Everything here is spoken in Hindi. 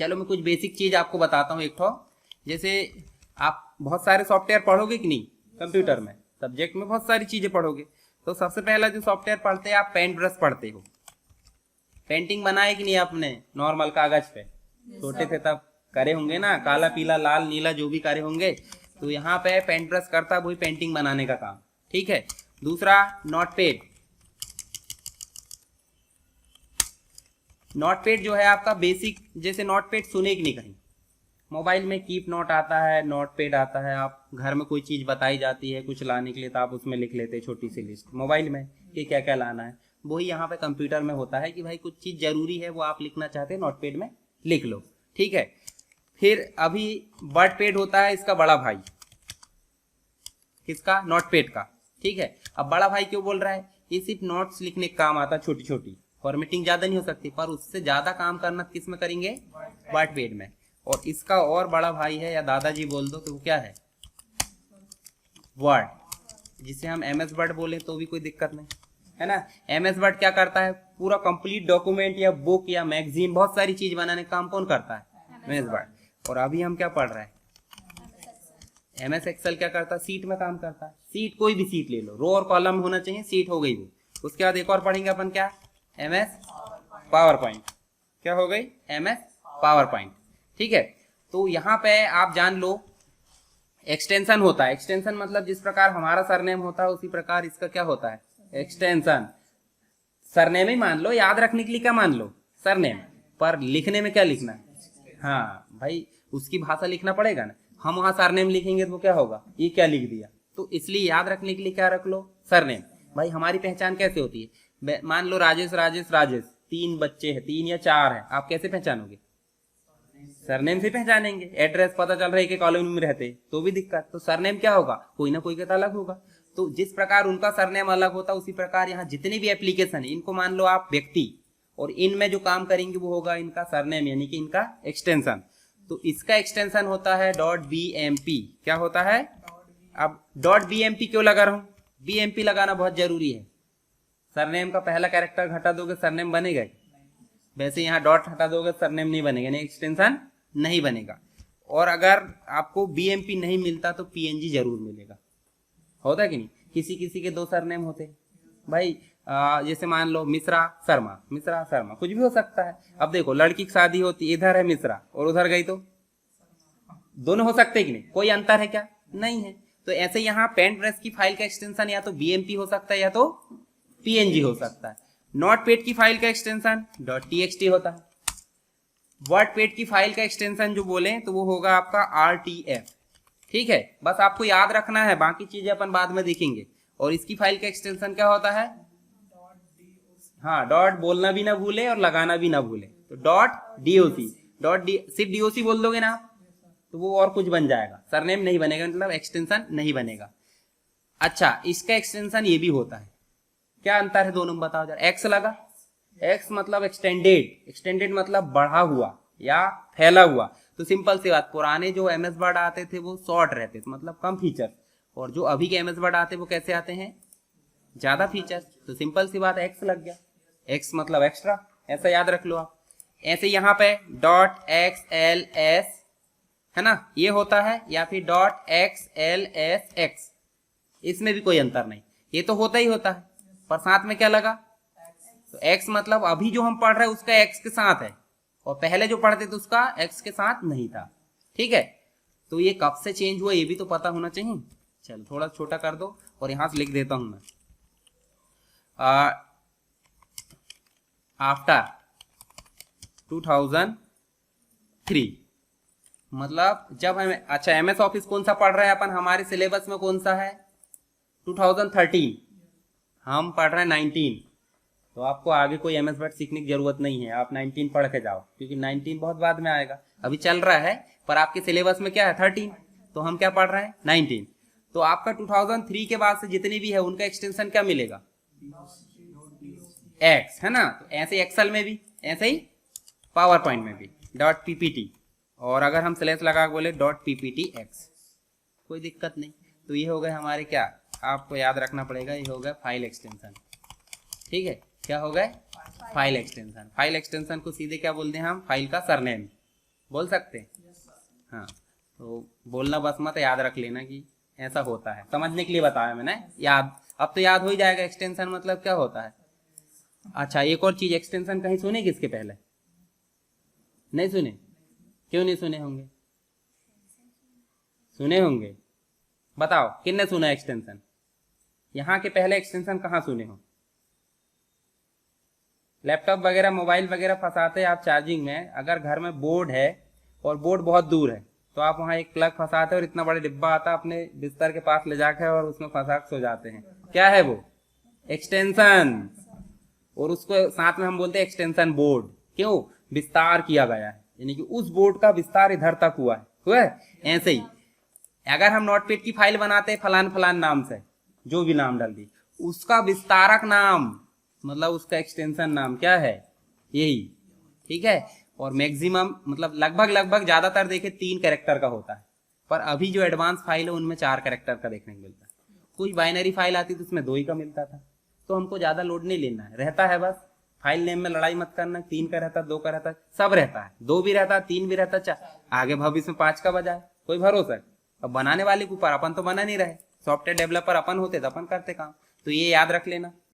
चलो मैं कुछ बेसिक चीज आपको बताता हूँ एक ठो। जैसे आप बहुत सारे सॉफ्टवेयर पढ़ोगे कि नहीं कंप्यूटर में, सब्जेक्ट में बहुत सारी चीजें पढ़ोगे। तो सबसे पहला जो सॉफ्टवेयर पढ़ते हैं आप पेंट ब्रश पढ़ते हो। पेंटिंग बनाए कि नहीं आपने नॉर्मल कागज पे, छोटे थे तब करे होंगे ना, काला पीला लाल नीला जो भी करे होंगे। तो यहाँ पे पेंट ब्रश करता है वही पेंटिंग बनाने का काम, ठीक है। दूसरा नोटपैड। नोटपैड जो है आपका बेसिक, जैसे नोटपैड सुने कि नहीं कहीं, मोबाइल में कीप नोट आता है, नोटपैड आता है। आप घर में कोई चीज बताई जाती है कुछ लाने के लिए तो आप उसमें लिख लेते हैं छोटी सी लिस्ट मोबाइल में कि क्या क्या लाना है। वही यहाँ पे कंप्यूटर में होता है कि भाई कुछ चीज जरूरी है वो आप लिखना चाहते हैं नोटपैड में लिख लो, ठीक है। फिर अभी वर्डपैड होता है इसका बड़ा भाई, किसका? नोटपैड का, ठीक है। अब बड़ा भाई क्यों बोल रहा है? ये सिर्फ नोट्स लिखने का काम आता है, छोटी छोटी फॉर्मेटिंग ज्यादा नहीं हो सकती, पर उससे ज्यादा काम करना किस में करेंगे? वर्डपैड में। और इसका और बड़ा भाई है या दादाजी बोल दो तो वो क्या है? वर्ड, जिसे हम MS वर्ड बोले तो भी कोई दिक्कत नहीं है ना। MS वर्ड क्या करता है? पूरा कंप्लीट डॉक्यूमेंट या बुक या मैगजीन बहुत सारी चीज बनाने का काम कौन करता है? MS word. और अभी हम क्या पढ़ रहे हैं? MS एक्सेल क्या करता है? सीट में काम करता है। सीट कोई भी सीट ले लो, रो और कॉलम होना चाहिए, सीट हो गई वो। उसके बाद एक और पढ़ेंगे अपन क्या? MS power point. क्या हो गई? MS पावर पॉइंट, ठीक है। तो यहाँ पे आप जान लो एक्सटेंशन होता है। एक्सटेंशन मतलब जिस प्रकार हमारा सरनेम होता है उसी प्रकार इसका क्या होता है? एक्सटेंशन। सरनेम ही मान लो, याद रखने के लिए क्या मान लो? सरनेम। पर लिखने में क्या लिखना है? हाँ भाई उसकी भाषा लिखना पड़ेगा ना। हम वहां सरनेम लिखेंगे तो क्या होगा? ये क्या लिख दिया। तो इसलिए याद रखने के लिए क्या रख लो? सरनेम। भाई हमारी पहचान कैसे होती है? मान लो राजेश राजेश राजेश, 3 बच्चे हैं, 3 या 4 है, आप कैसे पहचानोगे? सरनेम से पहचानेंगे। एड्रेस पता चल रहा है कि कॉलोनी में रहते तो भी दिक्कत, तो सरनेम क्या होगा? कोई ना कोई का अलग होगा। तो जिस प्रकार उनका सरनेम अलग होता है उसी प्रकार यहाँ जितने भी एप्लीकेशन है इनको मान लो आप व्यक्ति, और इनमें जो काम करेंगे वो होगा इनका सरनेम यानी कि इनका एक्सटेंशन। तो इसका एक्सटेंशन होता है .bmp। क्या होता है? अब .bmp क्यों लगा रहा हूं? BMP लगाना बहुत जरूरी है। सरनेम का पहला कैरेक्टर घटा दोगे सरनेम बनेगा, वैसे यहाँ डॉट हटा दोगे सरनेम नहीं बनेगा, यानी एक्सटेंशन नहीं बनेगा। और अगर आपको BMP नहीं मिलता तो PNG जरूर मिलेगा, होता है कि नहीं? किसी किसी के 2 सरनेम होते भाई, जैसे मान लो मिश्रा शर्मा, मिश्रा शर्मा कुछ भी हो सकता है। अब देखो लड़की की शादी होती, इधर है मिश्रा और उधर गई तो दोनों हो सकते हैं कि नहीं? कोई अंतर है क्या? नहीं है। तो ऐसे यहाँ पेंट ब्रश की फाइल का एक्सटेंशन या तो BMP हो सकता है या तो PNG हो सकता है। नोटपैड की फाइल का एक्सटेंशन .txt होता है। वर्डपैड की फाइल का एक्सटेंशन जो बोले तो वो होगा आपका RTF, ठीक है। बस आपको याद रखना है, बाकी चीजें अपन बाद में देखेंगे। और इसकी फाइल का एक्सटेंशन क्या होता है? हाँ, डॉट बोलना भी ना भूले और लगाना भी ना भूले, तो .doc। सिर्फ DOC बोल दोगे ना तो वो और कुछ बन जाएगा, सरनेम नहीं बनेगा, मतलब एक्सटेंशन नहीं बनेगा। अच्छा, इसका एक्सटेंशन ये भी होता है। क्या अंतर है दोनों में बताओ जरा? एक्स लगा, एक्स मतलब एक्सटेंडेड, एक्सटेंडेड मतलब बढ़ा हुआ या फैला हुआ। तो सिंपल सी बात, पुराने जो MS वर्ड आते थे वो शॉर्ट रहते थे, मतलब कम फीचर, और जो अभी के MS वर्ड आते हैं वो कैसे आते हैं? ज्यादा फीचर। तो सिंपल सी बात एक्स लग गया, एक्स मतलब एक्स्ट्रा, ऐसा याद रख लो आप। ऐसे यहाँ पे .XLS है ना, ये होता है, या फिर .XLSX, इसमें भी कोई अंतर नहीं, ये तो होता ही होता है। पर साथ में क्या लगा? तो x मतलब अभी जो हम पढ़ रहे हैं उसका x के साथ है, और पहले जो पढ़ते थे उसका x के साथ नहीं था, ठीक है। तो ये कब से चेंज हुआ ये भी तो पता होना चाहिए। चलो थोड़ा छोटा कर दो और यहां से लिख देता हूं मैं, आफ्टर 2003, मतलब जब हम, अच्छा MS ऑफिस कौन सा पढ़ रहे हैं अपन? हमारे सिलेबस में कौन सा है? 2013, हम पढ़ रहे हैं 19। तो आपको आगे कोई MS वर्ड सीखने की जरूरत नहीं है, आप 19 पढ़ के जाओ, क्योंकि 19 बहुत बाद में आएगा, अभी चल रहा है। पर आपके सिलेबस में क्या है? 13, तो हम क्या पढ़ रहे हैं? 19। तो आपका 2003 के बाद से जितने भी है उनका एक्सटेंशन क्या मिलेगा? X, है ना। तो ऐसे एक्सेल में भी, ऐसे ही पावर पॉइंट में भी .ppt, और अगर हम स्लैश लगा बोले .pptx, कोई दिक्कत नहीं। तो ये हो गए हमारे क्या, आपको याद रखना पड़ेगा, ये हो गया फाइल एक्सटेंशन, ठीक है। क्या हो गए? File extension. फाइल एक्सटेंशन को सीधे क्या बोलते हैं हम? फाइल का सरनेम। बोल सकते हैं? हाँ, तो बोलना बस मत, याद रख लेना कि ऐसा होता है, समझने के लिए बताया मैंने। याद अब तो याद हो ही जाएगा एक्सटेंशन मतलब क्या होता है। अच्छा, एक और चीज, एक्सटेंशन कहीं सुने किसके पहले? नहीं सुने? क्यों नहीं सुने होंगे? सुने होंगे, बताओ किसने सुना एक्सटेंशन? यहाँ के पहले एक्सटेंशन कहाँ सुने हो? लैपटॉप वगैरह मोबाइल वगैरह फंसाते आप चार्जिंग में, अगर घर में बोर्ड है और बोर्ड बहुत दूर है तो आप वहाँ एक प्लग फंसाते और इतना बड़ा डिब्बा आता, अपने बिस्तर के पास ले जाकर और उसमें फंसा के सो जाते हैं। क्या है वो? एक्सटेंशन। और उसको साथ में हम बोलते हैं एक्सटेंशन बोर्ड। क्यों? विस्तार किया गया है, यानी कि उस बोर्ड का विस्तार इधर तक हुआ है। ऐसे ही अगर हम नोटपैड की फाइल बनाते हैं फलान फलान नाम से, जो भी नाम डाल दी, उसका विस्तारक नाम मतलब उसका एक्सटेंशन नाम क्या है? यही, ठीक है। और मैक्सिमम मतलब लगभग ज्यादातर देखे 3 कैरेक्टर का होता है, पर अभी जो एडवांस फाइल है उनमें 4 कैरेक्टर का देखने को मिलता है। कुछ बाइनरी फाइल आती तो उसमें 2 ही का मिलता था, तो हमको ज्यादा लोड नहीं लेना है, रहता है बस। फाइल नेम में लड़ाई मत करना, 3 का रहता, 2 का रहता, सब रहता है, 2 भी रहता, 3 भी रहता, 4 आगे भविष्य में 5 का बजाय, कोई भरोसा है? अब बनाने वाले के ऊपर, अपन तो बना नहीं रहे, सॉफ्टवेयर डेवलपर अपन होते तो अपन करते काम। तो ये याद रख लेना,